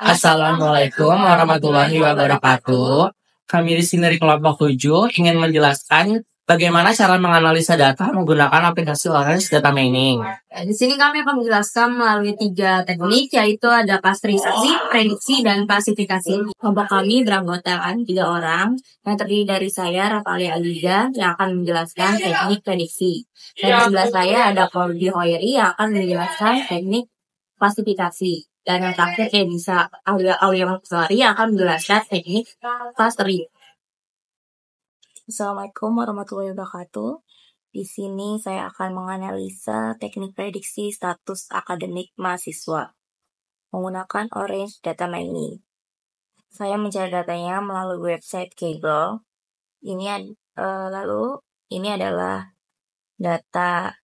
Assalamualaikum warahmatullahi wabarakatuh. Kami di sini dari kelompok 7 ingin menjelaskan bagaimana cara menganalisa data menggunakan aplikasi Orange Data Mining. Di sini kami akan menjelaskan melalui 3 teknik, yaitu ada klasterisasi, prediksi, dan klasifikasi. Kelompok kami beranggotakan 3 orang, yang terdiri dari saya, Rafalia Aliza, yang akan menjelaskan teknik prediksi. Dan di sebelah saya ada Cordy Hoyeri, yang akan menjelaskan teknik klasifikasi. Dan yang terakhir Edisa Aulia Maksari, yang akan menjelaskan teknik clustering. Assalamualaikum warahmatullahi wabarakatuh. Di sini saya akan menganalisa teknik prediksi status akademik mahasiswa menggunakan Orange Data Mining. Saya mencari datanya melalui website Kaggle. Lalu ini adalah datanya.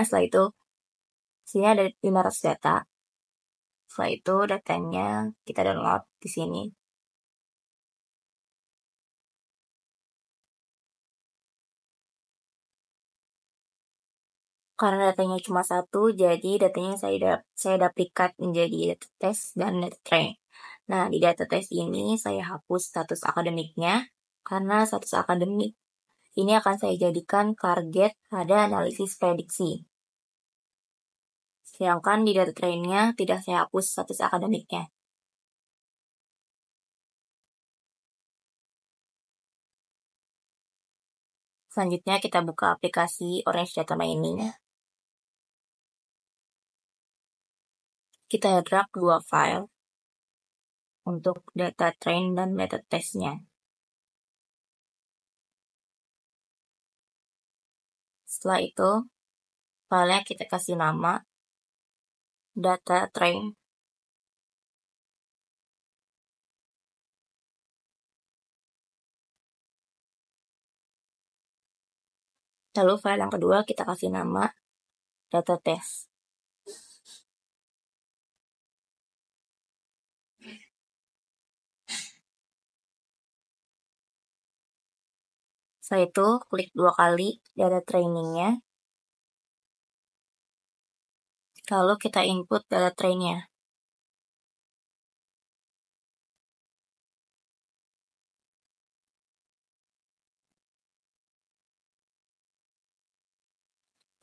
Setelah itu sini ada 500 data. Setelah itu datanya kita download di sini. Karena datanya cuma satu, jadi datanya saya duplikat menjadi data test dan data train. Nah, di data test ini saya hapus status akademiknya, karena status akademik ini akan saya jadikan target pada analisis prediksi. Sedangkan di data trainnya tidak saya hapus status akademiknya. Selanjutnya kita buka aplikasi Orange Data Mining. Kita drag 2 file untuk data train dan data testnya. Setelah itu, filenya kita kasih nama data train. Lalu file yang kedua kita kasih nama data test. Setelah itu, klik 2 kali data trainingnya. Lalu kita input data trainnya.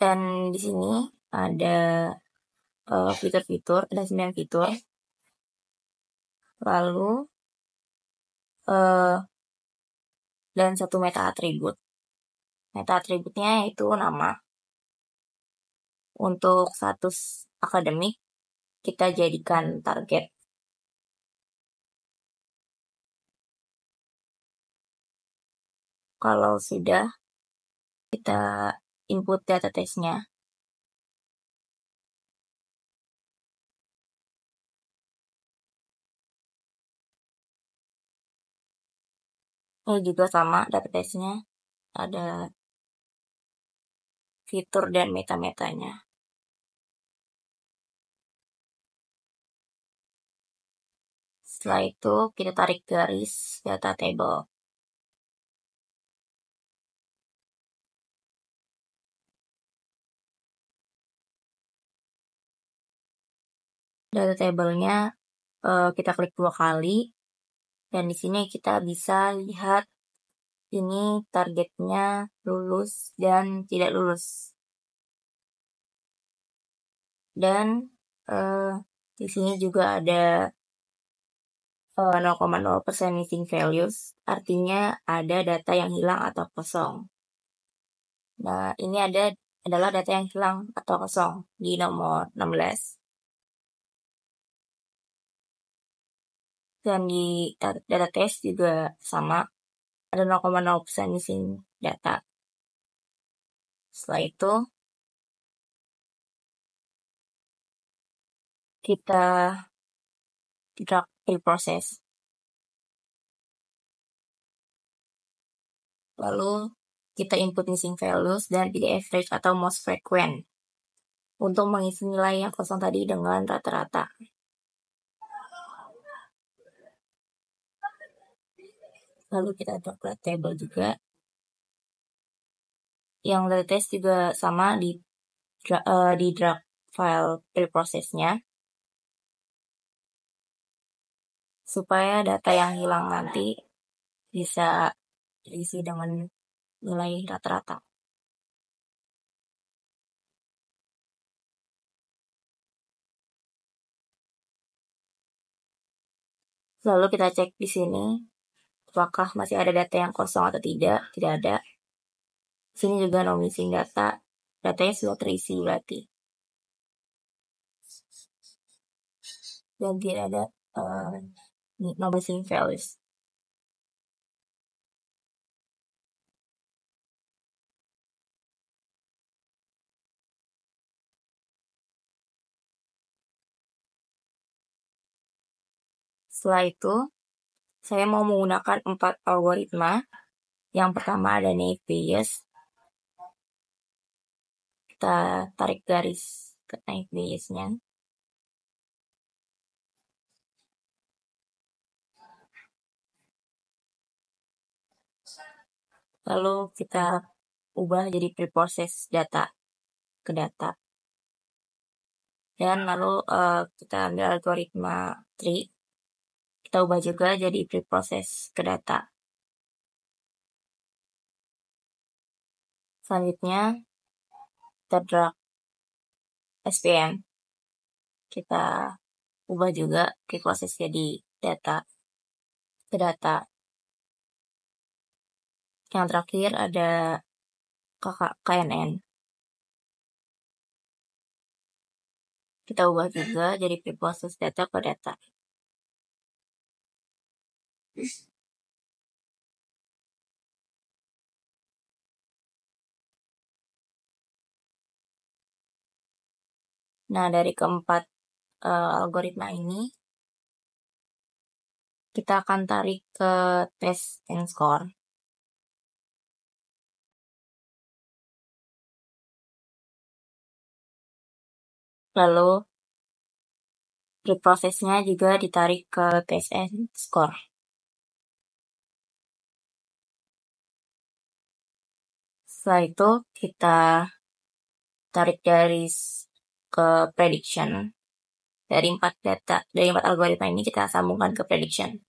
Dan di sini ada fitur-fitur, ada 9 fitur. Lalu dan 1 meta atribut. Meta atributnya itu nama. Untuk status akademik kita jadikan target. Kalau sudah, kita input data testnya. Ini juga sama data testnya. Ada fitur dan meta-metanya. Setelah itu, kita tarik garis data table. Data table-nya kita klik 2 kali. Dan di sini kita bisa lihat ini targetnya lulus dan tidak lulus. Dan di sini juga ada 0,0% missing values, artinya ada data yang hilang atau kosong. Nah, ini adalah data yang hilang atau kosong di nomor 16. Dan di data test juga sama, ada 0,0% missing data. Setelah itu, kita drag preprocess. Lalu kita input missing values dan pilih average atau most frequent untuk mengisi nilai yang kosong tadi dengan rata-rata. Lalu kita drag table juga. Yang data test juga sama di drag file preprocessnya. supaya data yang hilang nanti bisa diisi dengan nilai rata-rata. Lalu kita cek di sini apakah masih ada data yang kosong atau tidak. Tidak ada. Sini juga no missing data. Datanya sudah terisi berarti. Dan tidak ada no missing values. Setelah itu, saya mau menggunakan 4 algoritma. Yang pertama ada naive Bayes. Kita tarik garis ke naive Bayes-nya. Lalu kita ubah jadi preprocess data ke data. Dan lalu kita ambil algoritma tree. Kita ubah juga jadi preprocess ke data. Selanjutnya, kita drag SPM. Kita ubah juga preprocess jadi data ke data. Yang terakhir ada KNN. Kita ubah juga jadi preprocess data ke data. Nah, dari keempat algoritma ini, kita akan tarik ke test and score. Lalu, preprocessnya juga ditarik ke test and score. Setelah itu, kita tarik garis ke prediction. Dari 4 algoritma ini kita sambungkan ke prediction.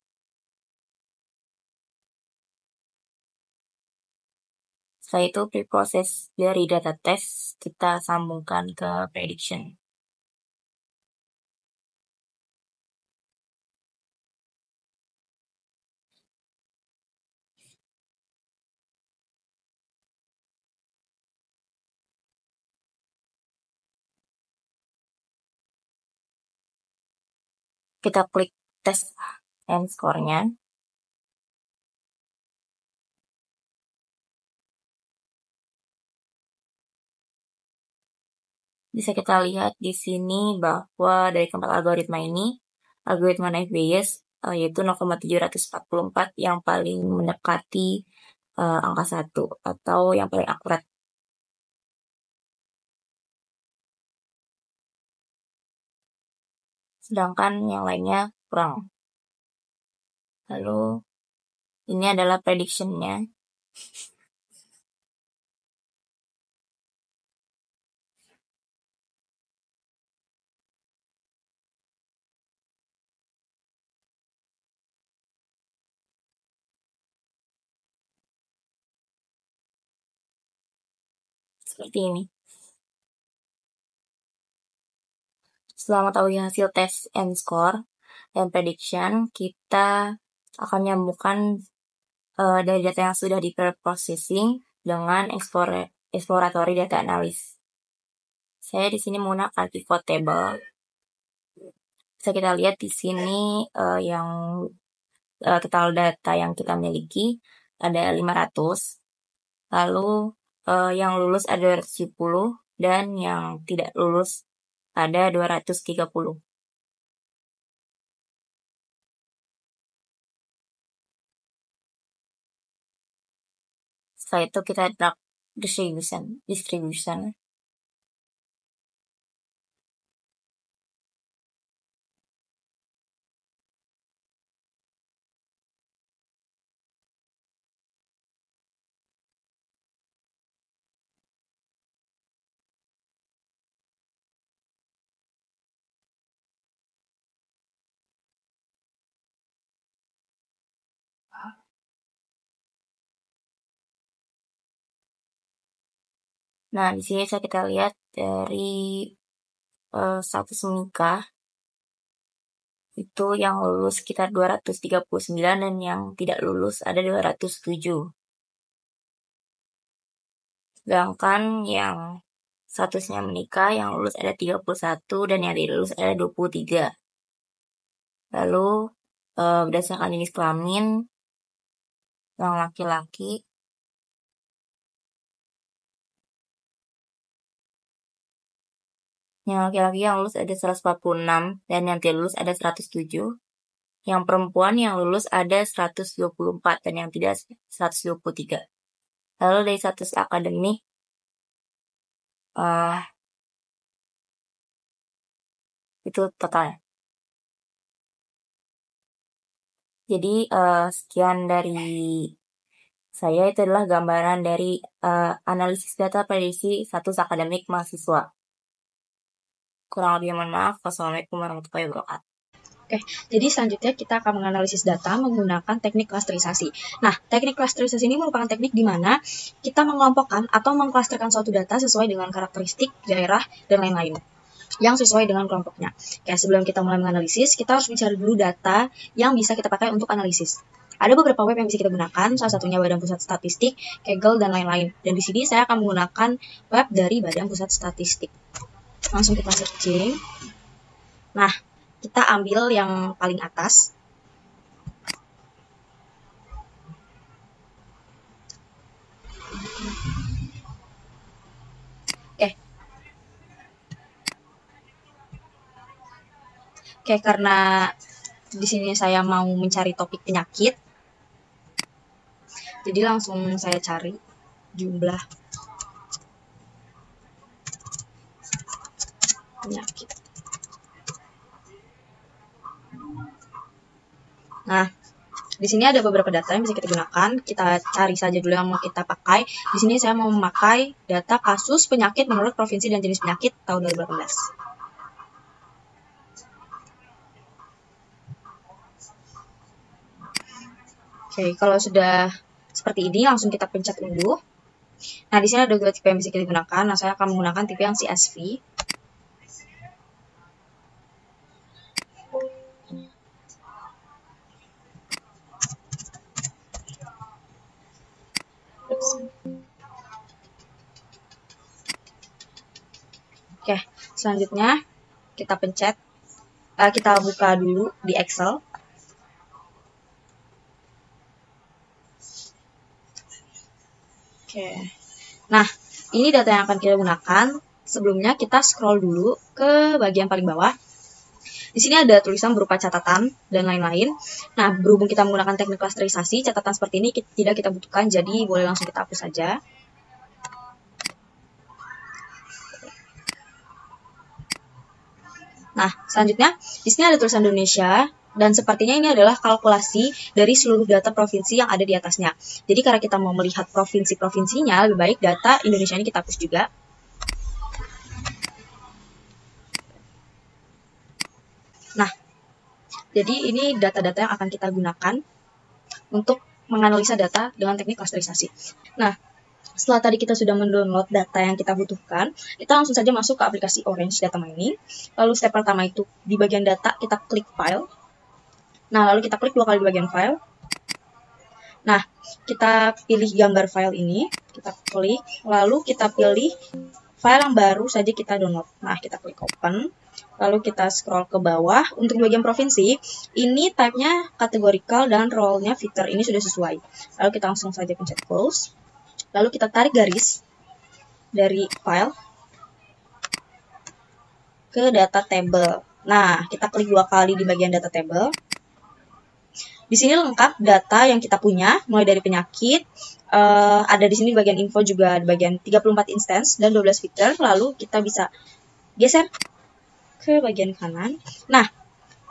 Setelah itu, preprocess dari data test kita sambungkan ke prediction. Kita klik test and score-nya. Bisa kita lihat di sini bahwa dari keempat algoritma ini, algoritma naive Bayes yaitu 0,744 yang paling mendekati angka 1 atau yang paling akurat. Sedangkan yang lainnya kurang. Lalu ini adalah prediction-nya. Seperti ini. Setelah mengetahui hasil test and score dan prediction, kita akan nyambungkan dari data yang sudah di processing dengan exploratory data analysis. Saya di sini menggunakan pivot table. Bisa kita lihat di sini yang total data yang kita miliki ada 500. Lalu yang lulus ada 270 dan yang tidak lulus ada 230. Setelah itu kita drag distribution. Nah, di sini kita lihat dari status menikah itu yang lulus sekitar 239 dan yang tidak lulus ada 207. Sedangkan yang statusnya menikah yang lulus ada 31 dan yang tidak lulus ada 23. Lalu berdasarkan jenis kelamin yang laki-laki yang lulus ada 146 dan yang tidak lulus ada 107. Yang perempuan yang lulus ada 124 dan yang tidak 123. Lalu dari status akademik itu totalnya. Jadi sekian dari saya, itu adalah gambaran dari analisis data prediksi status akademik mahasiswa. Kurang lebih mohon maaf. Wassalamualaikum warahmatullahi wabarakatuh. Oke, jadi selanjutnya kita akan menganalisis data menggunakan teknik klasterisasi. Nah, teknik klasterisasi ini merupakan teknik di mana kita mengelompokkan atau mengklasterkan suatu data sesuai dengan karakteristik, daerah, dan lain-lain yang sesuai dengan kelompoknya. Oke, sebelum kita mulai menganalisis, kita harus mencari dulu data yang bisa kita pakai untuk analisis. Ada beberapa web yang bisa kita gunakan, salah satunya Badan Pusat Statistik, Kaggle, dan lain-lain. Dan di sini saya akan menggunakan web dari Badan Pusat Statistik. Langsung kita searching. Nah, kita ambil yang paling atas. Oke, karena di sini saya mau mencari topik penyakit, jadi langsung saya cari jumlah penyakit. Nah, di sini ada beberapa data yang bisa kita gunakan. Kita cari saja dulu yang mau kita pakai. Di sini saya mau memakai data kasus penyakit menurut provinsi dan jenis penyakit tahun 2018. Oke, kalau sudah seperti ini, langsung kita pencet unduh. Nah, di sini ada dua tipe yang bisa kita gunakan. Nah, saya akan menggunakan tipe yang CSV. Oke, selanjutnya kita pencet, kita buka dulu di Excel. Oke, nah ini data yang akan kita gunakan. Sebelumnya kita scroll dulu ke bagian paling bawah. Di sini ada tulisan berupa catatan dan lain-lain. Nah, berhubung kita menggunakan teknik klasterisasi, catatan seperti ini tidak kita butuhkan, jadi boleh langsung kita hapus saja. Nah, selanjutnya di sini ada tulisan Indonesia, dan sepertinya ini adalah kalkulasi dari seluruh data provinsi yang ada di atasnya. Jadi karena kita mau melihat provinsi-provinsinya, lebih baik data Indonesia ini kita hapus juga. Nah, jadi ini data-data yang akan kita gunakan untuk menganalisa data dengan teknik klasterisasi. Nah, setelah tadi kita sudah mendownload data yang kita butuhkan, kita langsung saja masuk ke aplikasi Orange Data Mining. Lalu step pertama itu di bagian data kita klik file. Nah, lalu kita klik 2 kali di bagian file. Nah, kita pilih gambar file ini, kita klik, lalu kita pilih file yang baru saja kita download. Nah, kita klik open, lalu kita scroll ke bawah. Untuk bagian provinsi, ini type-nya categorical dan role-nya filter, ini sudah sesuai. Lalu kita langsung saja pencet close. Lalu kita tarik garis dari file ke data table. Nah, kita klik 2 kali di bagian data table. Di sini lengkap data yang kita punya, mulai dari penyakit, ada di sini bagian info juga, di bagian 34 instance dan 12 filter. Lalu kita bisa geser ke bagian kanan. Nah,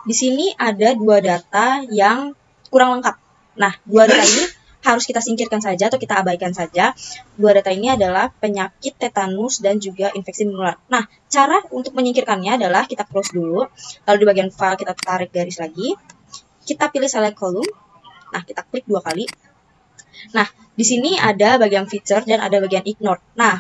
di sini ada 2 data yang kurang lengkap. Nah, 2 data ini harus kita singkirkan saja atau kita abaikan saja. 2 data ini adalah penyakit tetanus dan juga infeksi menular. Nah, cara untuk menyingkirkannya adalah kita close dulu, lalu di bagian file kita tarik garis lagi, kita pilih select column. Nah, kita klik 2 kali. Nah, di sini ada bagian feature dan ada bagian ignore. Nah,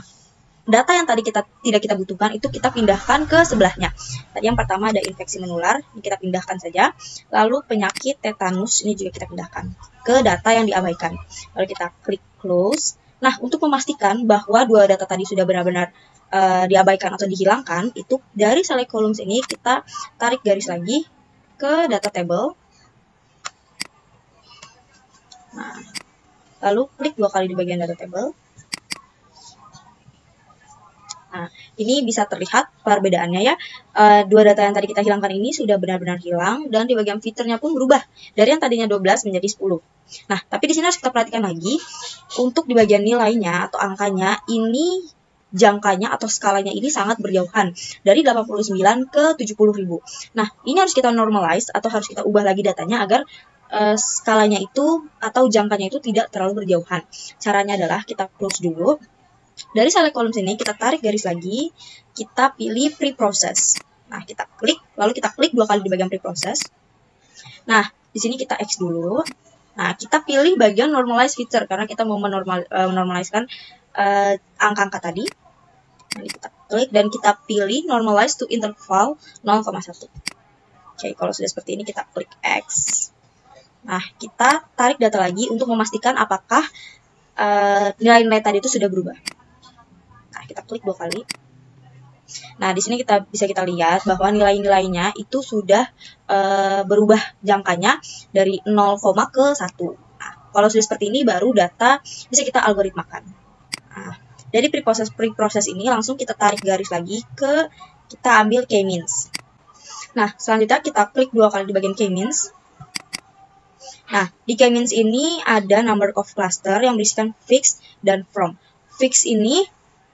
data yang tadi tidak kita butuhkan itu kita pindahkan ke sebelahnya. Tadi yang pertama ada infeksi menular, ini kita pindahkan saja. Lalu penyakit tetanus ini juga kita pindahkan ke data yang diabaikan. Lalu kita klik close. Nah, untuk memastikan bahwa dua data tadi sudah benar-benar diabaikan atau dihilangkan, itu dari select columns ini kita tarik garis lagi ke data table. Nah, lalu klik 2 kali di bagian data table. Nah, ini bisa terlihat perbedaannya ya. Dua data yang tadi kita hilangkan ini sudah benar-benar hilang dan di bagian fiturnya pun berubah dari yang tadinya 12 menjadi 10. Nah, tapi di sini harus kita perhatikan lagi untuk di bagian nilainya atau angkanya ini jangkanya atau skalanya ini sangat berjauhan dari 89 ke 70.000. Nah, ini harus kita normalize atau harus kita ubah lagi datanya agar skalanya itu atau jangkanya itu tidak terlalu berjauhan. Caranya adalah kita close dulu. Dari select columns ini kita tarik garis lagi, kita pilih pre-process. Nah, kita klik, lalu kita klik 2 kali di bagian pre-process. Nah, di sini kita X dulu. Nah, kita pilih bagian normalize feature karena kita mau menormaliskan angka-angka tadi. Jadi kita klik dan kita pilih normalize to interval 0,1. Oke, kalau sudah seperti ini kita klik X. Nah, kita tarik data lagi untuk memastikan apakah nilai-nilai tadi itu sudah berubah. Nah, kita klik 2 kali. Nah, di sini bisa kita lihat bahwa nilai-nilainya itu sudah berubah jangkanya dari 0, ke 1. Nah, kalau sudah seperti ini baru data bisa kita algoritmakan. Nah, dari pre-process ini langsung kita tarik garis lagi kita ambil k-means. Nah, selanjutnya kita klik 2 kali di bagian k-means. Nah, di k-means ini ada number of cluster yang berisikan fix dan from. Fix ini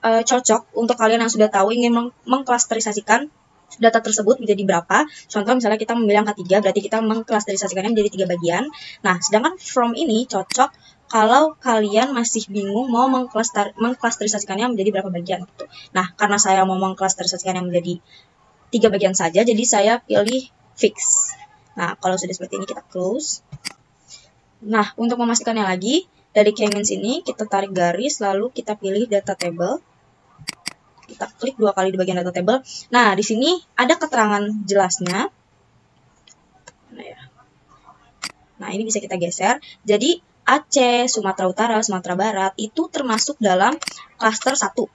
cocok untuk kalian yang sudah tahu ingin mengklasterisasikan data tersebut menjadi berapa. Contoh misalnya kita memilih angka 3, berarti kita mengklasterisasikannya menjadi 3 bagian. Nah, sedangkan from ini cocok kalau kalian masih bingung mau mengklasterisasikannya menjadi berapa bagian. Gitu. Nah, karena saya mau mengklasterisasikannya menjadi 3 bagian saja, jadi saya pilih fix. Nah, kalau sudah seperti ini kita close. Nah, untuk memastikannya lagi, dari k-means ini kita tarik garis, lalu kita pilih data table. Kita klik 2 kali di bagian data table. Nah, di sini ada keterangan jelasnya. Nah, ini bisa kita geser. Jadi, Aceh, Sumatera Utara, Sumatera Barat itu termasuk dalam klaster 1.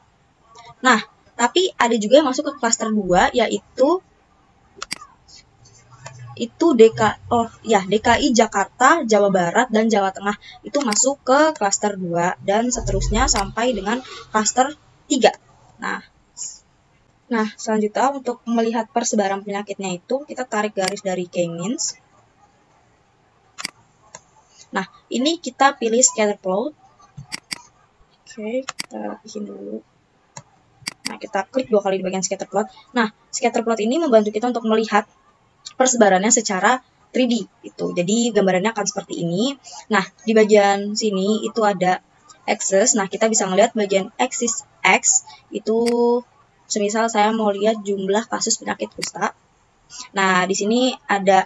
Nah, tapi ada juga yang masuk ke klaster 2, yaitu DKI Jakarta, Jawa Barat, dan Jawa Tengah itu masuk ke klaster 2 dan seterusnya sampai dengan klaster 3. Nah, selanjutnya untuk melihat persebaran penyakitnya itu kita tarik garis dari k-means. Nah, ini kita pilih scatter plot. Oke, kita bikin dulu. Nah, kita klik 2 kali di bagian scatter plot. Nah, scatter plot ini membantu kita untuk melihat persebarannya secara 3D itu. Jadi gambarannya akan seperti ini. Nah, di bagian sini itu ada axis. Nah, kita bisa melihat bagian axis X itu semisal saya mau lihat jumlah kasus penyakit kusta. Nah, di sini ada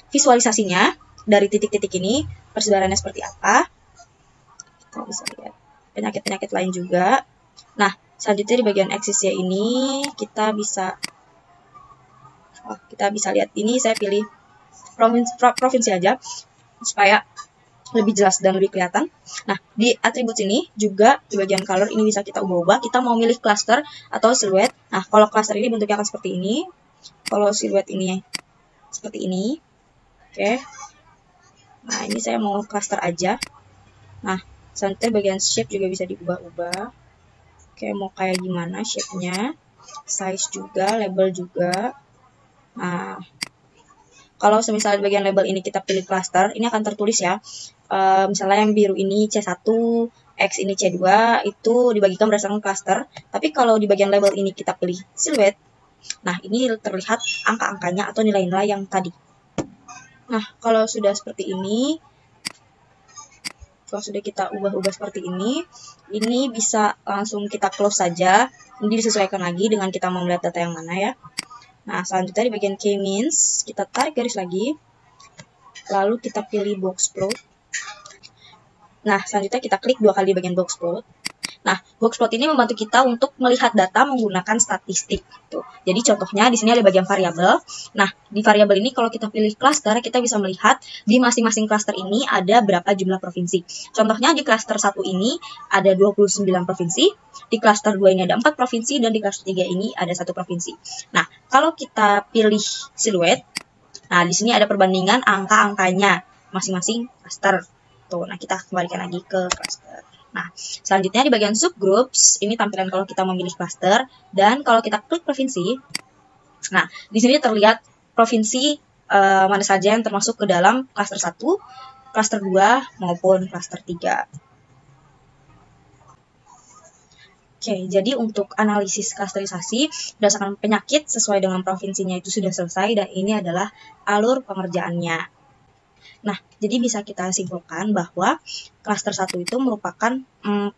visualisasinya dari titik-titik ini, persebarannya seperti apa. Kita bisa lihat penyakit-penyakit lain juga. Nah, selanjutnya di bagian axisnya ini kita bisa lihat ini saya pilih provinsi aja supaya lebih jelas dan lebih kelihatan. Nah, di atribut ini juga di bagian color ini bisa kita ubah-ubah. Kita mau milih cluster atau siluet. Nah, kalau cluster ini bentuknya akan seperti ini. Kalau siluet ini seperti ini. Oke. Nah, ini saya mau cluster aja. Nah, selanjutnya bagian shape juga bisa diubah-ubah. Oke, mau kayak gimana shape-nya. Size juga, label juga. Nah, kalau misalnya di bagian label ini kita pilih cluster, ini akan tertulis ya. Misalnya yang biru ini C1, X ini C2, itu dibagikan berdasarkan cluster. Tapi kalau di bagian label ini kita pilih silhouette, nah ini terlihat angka-angkanya atau nilai-nilai yang tadi. Nah, kalau sudah seperti ini, kalau sudah kita ubah-ubah seperti ini bisa langsung kita close saja. Ini disesuaikan lagi dengan kita mau melihat data yang mana ya. Nah, selanjutnya di bagian k-means, kita tarik garis lagi. Lalu kita pilih box plot. Nah, selanjutnya kita klik 2 kali di bagian box plot. Nah, boxplot ini membantu kita untuk melihat data menggunakan statistik. Gitu. Jadi contohnya di sini ada bagian variabel. Nah, di variabel ini kalau kita pilih klaster, kita bisa melihat di masing-masing klaster ini ada berapa jumlah provinsi. Contohnya di klaster 1 ini ada 29 provinsi, di klaster 2 ini ada 4 provinsi, dan di klaster 3 ini ada 1 provinsi. Nah, kalau kita pilih siluet, nah di sini ada perbandingan angka-angkanya masing-masing klaster. Tuh, nah kita kembalikan lagi ke klaster. Nah, selanjutnya di bagian subgroups, ini tampilan kalau kita memilih klaster, dan kalau kita klik provinsi, nah, di sini terlihat provinsi mana saja yang termasuk ke dalam klaster 1, klaster 2, maupun klaster 3. Oke, jadi untuk analisis klasterisasi berdasarkan penyakit sesuai dengan provinsinya itu sudah selesai, dan ini adalah alur pengerjaannya. Nah, jadi bisa kita simpulkan bahwa klaster 1 itu merupakan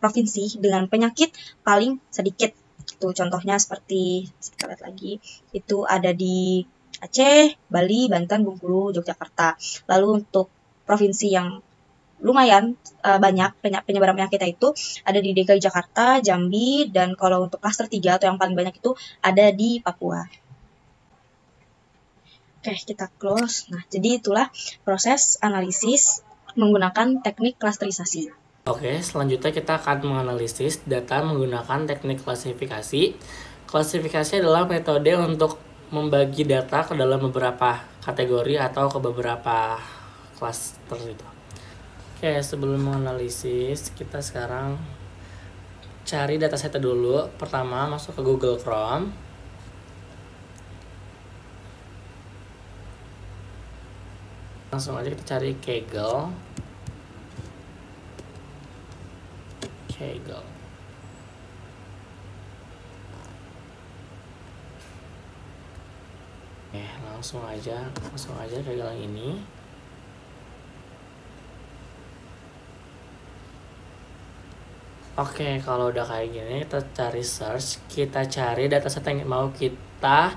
provinsi dengan penyakit paling sedikit. Itu contohnya seperti, kita lihat lagi, itu ada di Aceh, Bali, Banten, Bengkulu, Yogyakarta. Lalu untuk provinsi yang lumayan banyak penyebaran penyakitnya itu ada di DKI Jakarta, Jambi, dan kalau untuk klaster 3 atau yang paling banyak itu ada di Papua. Oke, kita close. Nah, jadi itulah proses analisis menggunakan teknik klasterisasi. Oke, selanjutnya kita akan menganalisis data menggunakan teknik klasifikasi. Klasifikasi adalah metode untuk membagi data ke dalam beberapa kategori atau ke beberapa klaster gitu. Oke, sebelum menganalisis, kita sekarang cari datasetnya dulu. Pertama, masuk ke Google Chrome. Langsung aja kita cari Kaggle. Oke, langsung aja Kaggle yang ini. Oke, kalau udah kayak gini, kita cari search, kita cari dataset yang mau kita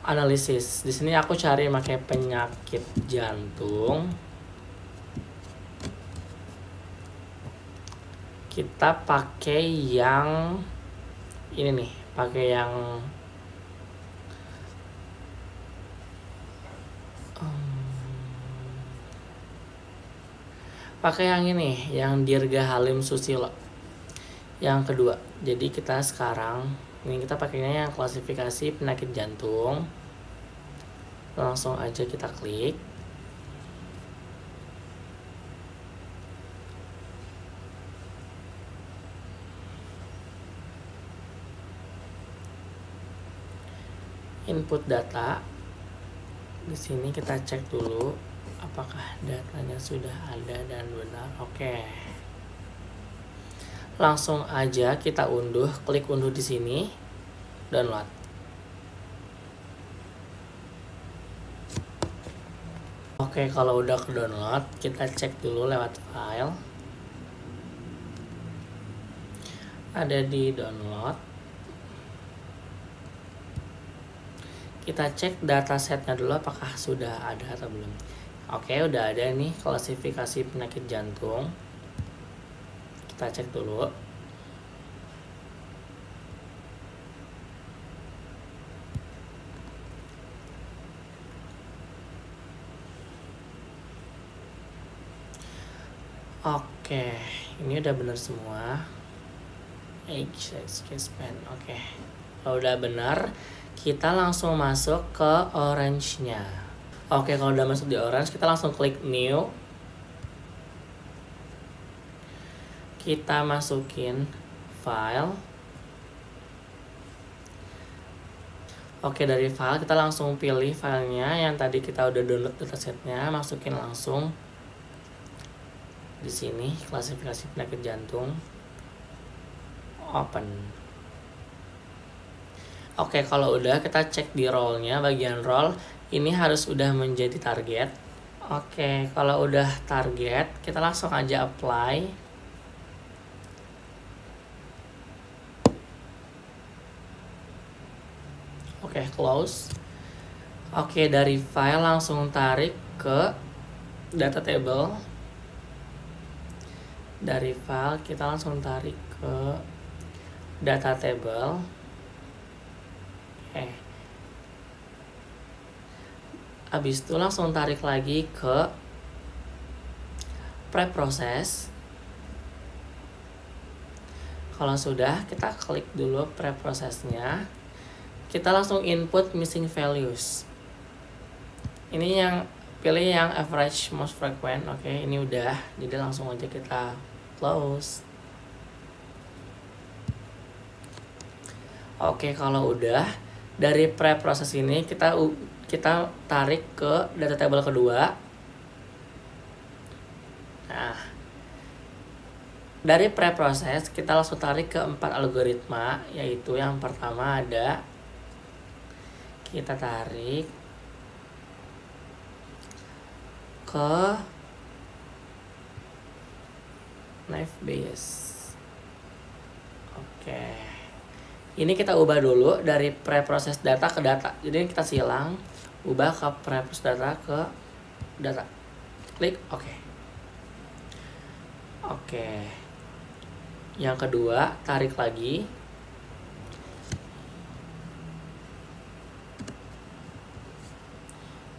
analisis. Di sini aku cari pakai penyakit jantung. Kita pakai yang ini nih, pakai yang ini, yang Dirga Halim Susilo. Yang kedua, jadi kita sekarang ini kita pakainya yang klasifikasi penyakit jantung. Langsung aja kita klik. Input data. Di sini kita cek dulu apakah datanya sudah ada dan benar. Oke. Langsung aja kita unduh, klik unduh di sini, download. Oke, kalau udah ke download, kita cek dulu lewat file. Ada di download. Kita cek datasetnya dulu apakah sudah ada atau belum. Oke, udah ada nih klasifikasi penyakit jantung. Kita cek dulu. Oke, ini udah benar semua. Oke, kalau udah benar, kita langsung masuk ke orange-nya. Oke, kalau udah masuk di orange, kita langsung klik new. Kita masukin file. Oke, dari file kita langsung pilih filenya yang tadi kita udah download datasetnya, masukin langsung di sini klasifikasi penyakit jantung. Open. Oke, kalau udah kita cek di role-nya, bagian role ini harus udah menjadi target. Oke, kalau udah target, kita langsung aja apply. Oke, close. Oke, dari file langsung tarik ke data table. Dari file kita langsung tarik ke data table. Habis itu langsung tarik lagi ke preprocess. Kalau sudah, kita klik dulu preprocessnya. Kita langsung input missing values. Ini yang pilih yang average most frequent. Oke, ini udah. Jadi langsung aja kita close. Oke, kalau udah, dari preprocess ini kita tarik ke data table kedua. Nah, dari preprocess kita langsung tarik ke 4 algoritma, yaitu yang pertama ada, kita tarik ke Naive Bayes. Oke. Ini kita ubah dulu dari preprocess data ke data. Jadi kita silang, ubah ke preprocess data ke data. Klik oke. Oke. Yang kedua, tarik lagi.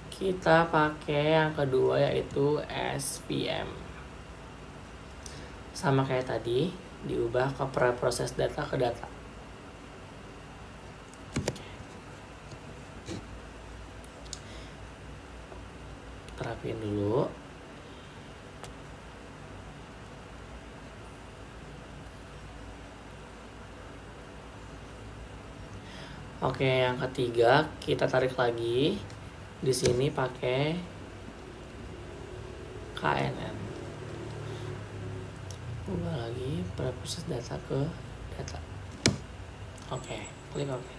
Kita pakai yang kedua yaitu SVM. Sama kayak tadi, diubah ke preprocess data ke data. Terapin dulu. Oke, yang ketiga kita tarik lagi. Di sini pakai KNN. Ubah lagi preprocess data ke data. Oke, klik oke.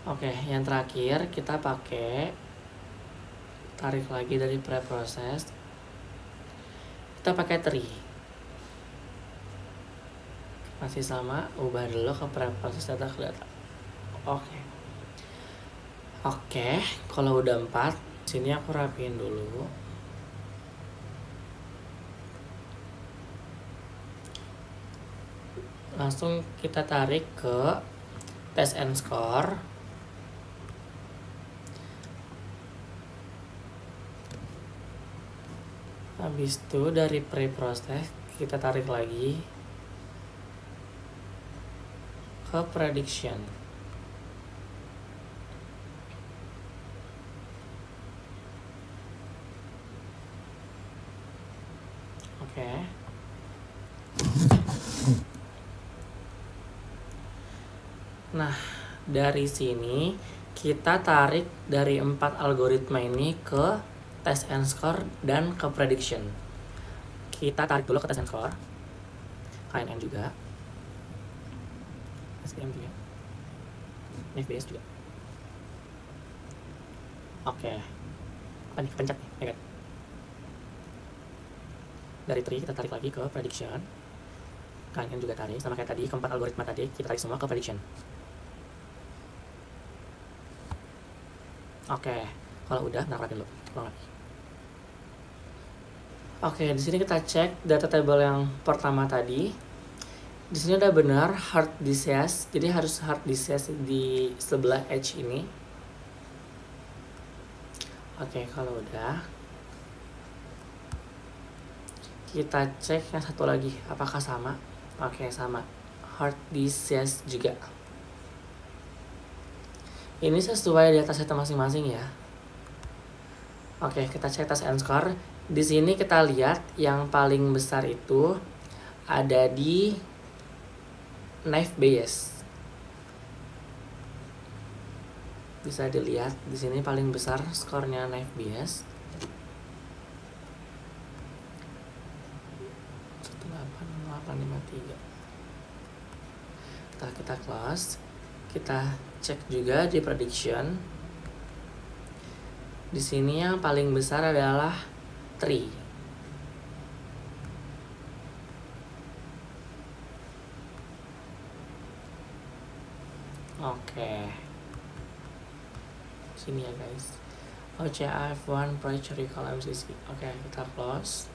Oke, yang terakhir kita pakai, tarik lagi dari preprocess, kita pakai tree. Masih sama, ubah dulu ke preprocess data ke data. Oke, kalau udah 4, sini aku rapiin dulu. Langsung kita tarik ke test and score. Habis itu dari preprocess kita tarik lagi ke prediction. Oke. Nah, dari sini kita tarik dari 4 algoritma ini ke test and score dan ke prediction. Kita tarik dulu ke test and score, KNN juga, SPM juga, Naive Bayes juga. Oke, apa nih, pencet nih, ya kan? Dari tree kita tarik lagi ke prediction, KNN juga tarik, sama kayak tadi, keempat algoritma tadi kita tarik semua ke prediction. Oke, kalau udah, rapin dulu, ulang lagi. Oke, di sini kita cek data table yang pertama tadi. Di sini udah benar hard disease, jadi harus hard disease di sebelah edge ini. Oke, kalau udah, kita cek yang satu lagi, apakah sama? Oke, sama, hard disease juga. Ini sesuai dataset masing-masing ya. Oke, kita cek test and score. Di sini kita lihat yang paling besar itu ada di Naive Bayes. Bisa dilihat di sini paling besar skornya Naive Bayes. 18853. Kita close. Kita cek juga di prediction. Di sini yang paling besar adalah tree. Oke. Sini ya guys. OCA F1 Proyek Curriculum MCC. Oke, kita close.